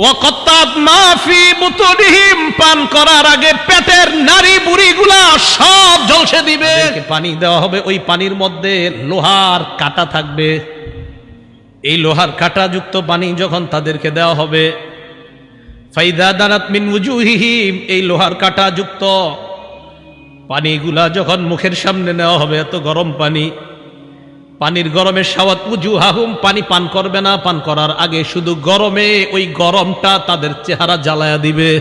ওয়াকাত্তাত মা ফি বুতুনিহিম, পান করার আগে পেটের নারী বুড়িগুলা সব ঝলসে দিবে। পানি দেওয়া হবে, ওই পানির মধ্যে লোহার কাঁটা থাকবে। এই লোহার কাঁটাযুক্ত পানি যখন তাদেরকে দেওয়া হবে, ফাইদা দানাত মিন ওয়ুজুহিহিম, এই লোহার কাঁটাযুক্ত পানিগুলা যখন মুখের সামনে নেওয়া হবে, এত গরম পানি, পানির গরমে শাওয়াত উজুহাহুম, পানি পান করবে না, পান করার আগে শুধু গরমে ওই গরমটা তাদের চেহারা জ্বালায়া দিবে।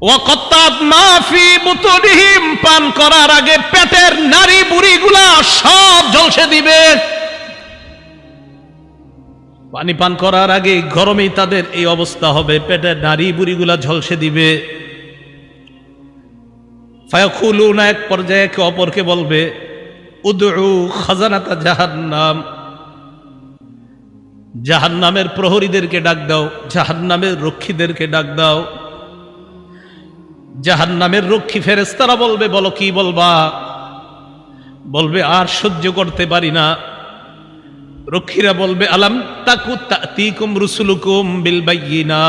ওয়াকাত্তাত মা ফি বুতুনিহিম, পান করার আগে পেটের নারী বুড়িগুলা সব ঝলসে দিবে। পানি পান করার আগে গরমেই তাদের এই অবস্থা হবে, পেটের নারী বুড়িগুলা ঝলসে দিবে। ফায়াকুলুনা, এক পর্যায়ে একে অপরকে বলবে, উদউ খাজানাতা জাহান্নাম, জাহান্নামের প্রহরীদেরকে ডাক দাও, জাহান্নামের রক্ষীদেরকে ডাক দাও। জাহান্নামের রক্ষী ফেরেশতারা বলবে, বলো কি বলবা? বলবে আর সহ্য করতে পারি না। রক্ষীরা বলবে, আলাম তাকু তাতিকুম রুসুলুকুম বিল বায়িনাত,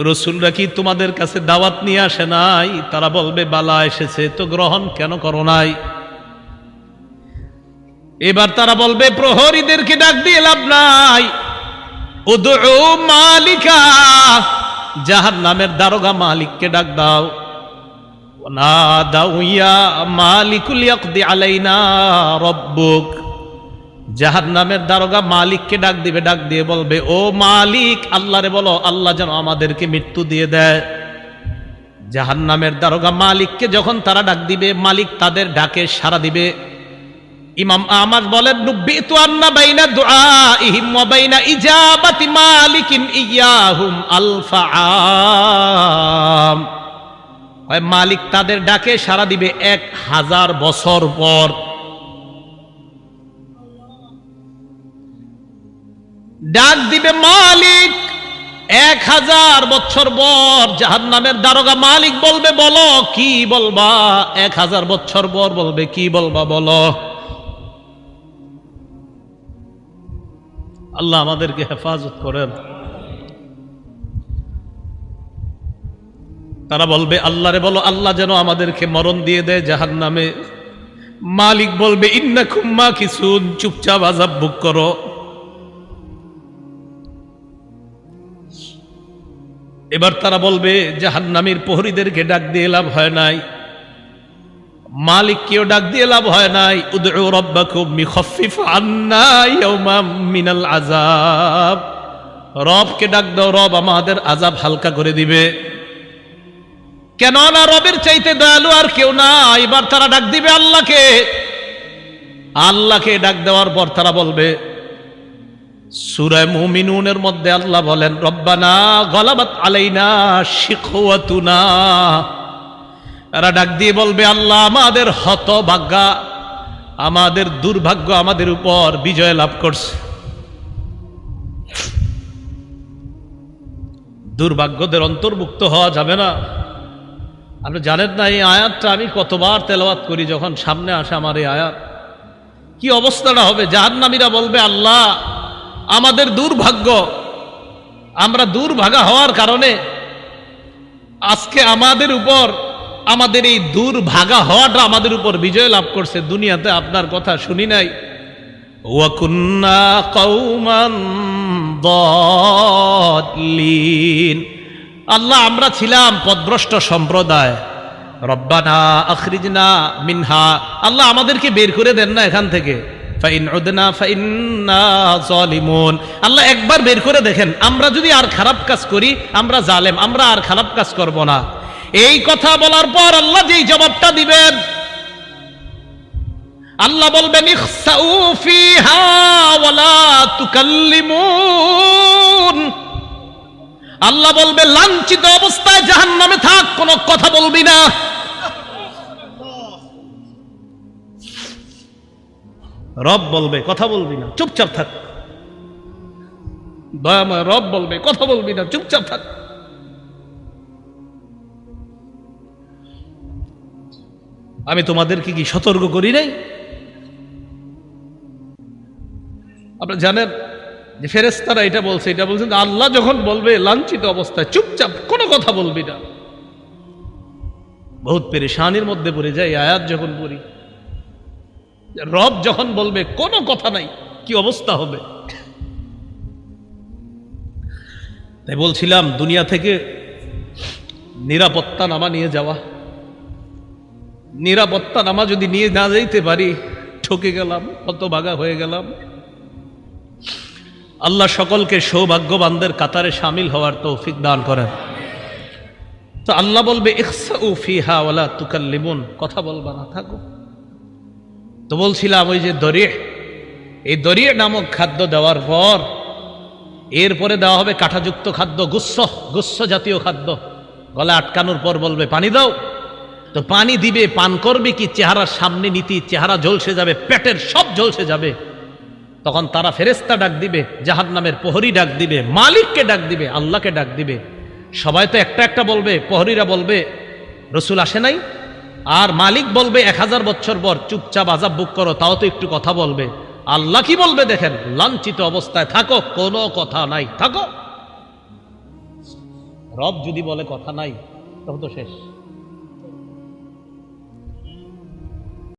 রসুলরা কি তোমাদের কাছে দাওয়াত নিয়ে আসে নাই? তারা বলবে, বালা এসেছে, তো গ্রহণ কেন করো নাই? এবার তারা বলবে, প্রহরীদেরকে ডাক দিয়ে লাভ নাই, উদউ মালিকা, জাহান্নামের দারোগা মালিককে ডাক দাও। নাদাউ ইয়া মালিকুল ইয়াকদি আলাইনা রাব্বুক, জাহান্নামের দারোগা মালিককে ডাক দিবে, ডাক দিয়ে বলবে, ও মালিক, আল্লাহরে বলো আল্লাহ যেন আমাদেরকে মৃত্যু দিয়ে দেয়। জাহান্নামের দারোগা মালিককে যখন তারা ডাক দিবে, মালিক তাদের ডাকে সাড়া দিবে। ইমাম আহমদ বলেন, নুব্বিতু আন্না বাইনা দুআইহিম ওয়া বাইনা ইজাবাতি মালিকিন ইয়াহুম আলফা আম, হয় মালিক তাদের ডাকে সাড়া দিবে 1000 বছর পর। ডাক দিবে মালিক 1000 বছর পর। জাহান্নামের দারোগা মালিক বলবে, বলো কি বলবা? 1000 বছর পর বলবে, কি বলবা বলো। আল্লাহ আমাদেরকে হেফাজত করেন। তারা বলবে, আল্লাহরে বলো আল্লাহ যেন আমাদেরকে মরণ দিয়ে দেয় জাহান্নামে। মালিক বলবে, ইন্নাকুম মাকিসুন, চুপচাপ আযাব ভোগ করো। এবার তারা বলবে, জাহান্নামীর প্রহরীদেরকে ডাক দিয়ে লাভ হয় নাই, মালিককেও ডাক দিয়ে লাভ হয় নাই। উদউ রাব্বাকুম ইখাফফিফ আন্না ইয়াওমান মিনাল আযাব, রবকে ডাক দাও, রব আমাদের আযাব হালকা করে দিবে। কেন না রবের চাইতে দয়ালু আর কেউ না। এবার তারা ডাক দিবে আল্লাহকে। আল্লাহকে ডাক দেওয়ার পর তারা বলবে, সূরা মুমিনুনের মধ্যে আল্লাহ বলেন, রব্বানা গলাবাত আলাইনা শিকওয়াতুনা, এরা ডাক দিয়ে বলবে, আল্লাহ আমাদের হতভাগ্যা, আমাদের দুর্ভাগ্য আমাদের উপর বিজয় লাভ করছে। দুর্ভাগ্যদের অন্তর্ভুক্ত হওয়া যাবে না। আপনি জানেন না এই আয়াতটা আমি কতবার তেলাওয়াত করি, যখন সামনে আসে আমার এই আয়াত, কি অবস্থাটা হবে। জাহান্নামীরা বলবে, আল্লাহ আমাদের দুর্ভাগ্য, আমরা দুর্ভাগা হওয়ার কারণে আজকে আমাদের উপর, আমাদের এই দুর্ভাগা হওয়াটা আমাদের উপর বিজয় লাভ করছে। দুনিয়াতে আপনার কথা শুনি নাই। ওয়া কুন্না কওমান দাল্লিন, আল্লাহ আমরা ছিলাম পথভ্রষ্ট সম্প্রদায়। রব্বানা আখরিজনা মিনহা, আল্লাহ আমাদেরকে বের করে দেন না এখান থেকে। ফাইন উদনা ফাইন্না যালিমুন, আল্লাহ একবার বের করে দেখেন, আমরা যদি আর খারাপ কাজ করি আমরা জালেম, আমরা আর খারাপ কাজ করব না। এই কথা বলার পর আল্লাহ যেই জবাবটা দিবেন, আল্লাহ বলবেন, ইখসাউ ফিহা ওয়ালা তুকাল্লিমুন, আল্লাহ বলবে লাঞ্ছিত অবস্থায় জাহান্নামে থাক, কোনো কথা বলবি না। রব বলবে কথা বলবি না, চুপচাপ থাক। দয়াময় রব বলবে কথা বলবি না, চুপচাপ থাক। আমি তোমাদেরকে কি সতর্ক করি নাই? আপনারা জানেন যে ফেরেশতারা এটা বলছেন আল্লাহ যখন বলবে লাঞ্ছিত অবস্থায় চুপচাপ কোনো কথা বলবি না। বহুত পেরেশানির মধ্যে পড়ে যায় আয়াত যখন পড়ি। রব যখন বলবে কোনো কথা নাই, কি অবস্থা হবে? তাই বলছিলাম দুনিয়া থেকে নিরাপত্তা নামা নিয়ে যাওয়া, নিরাপত্তা নামা যদি নিয়ে না যাইতে পারি ঠকে গেলাম, হতভাগা হয়ে গেলাম। আল্লাহ সকলকে সৌভাগ্যবানদের কাতারে শামিল হওয়ার তৌফিক দান করেন। তো আল্লাহ বলবে ইখসাউ ফিহা ওয়ালা তুকাল্লিমুন, কথা বলবা না, থাকো। তো বলছিলাম ওই যে দরিহ, এই দরিহ নামক খাদ্য দেওয়ার পর এরপরে দেওয়া হবে কাঁটাযুক্ত খাদ্য, গুচ্ছ জাতীয় খাদ্য। গলা আটকানোর পর বলবে পানি দাও। তো পানি দিবে, পান করবে কি? চেহারার সামনে নীতি, চেহারা ঝলসে যাবে, পেটের সব ঝলসে যাবে। তখন তারা ফেরেশতা ডাক দিবে, জাহান্নামের প্রহরী ডাক দিবে, মালিককে ডাক দিবে, আল্লাহকে ডাক দিবে। সবাই তো একটা একটা বলবে, প্রহরীরা বলবে রসুল আসে নাই, আর মালিক বলবে 1000 বছর পর চুপচাপ আযাব বুক করো, তাও তো একটু কথা বলবে। আল্লাহ কি বলবে দেখেন, লাঞ্ছিত অবস্থায় থাকো, কোনো কথা নাই, থাকো। রব যদি বলে কথা নাই তখন তো শেষ।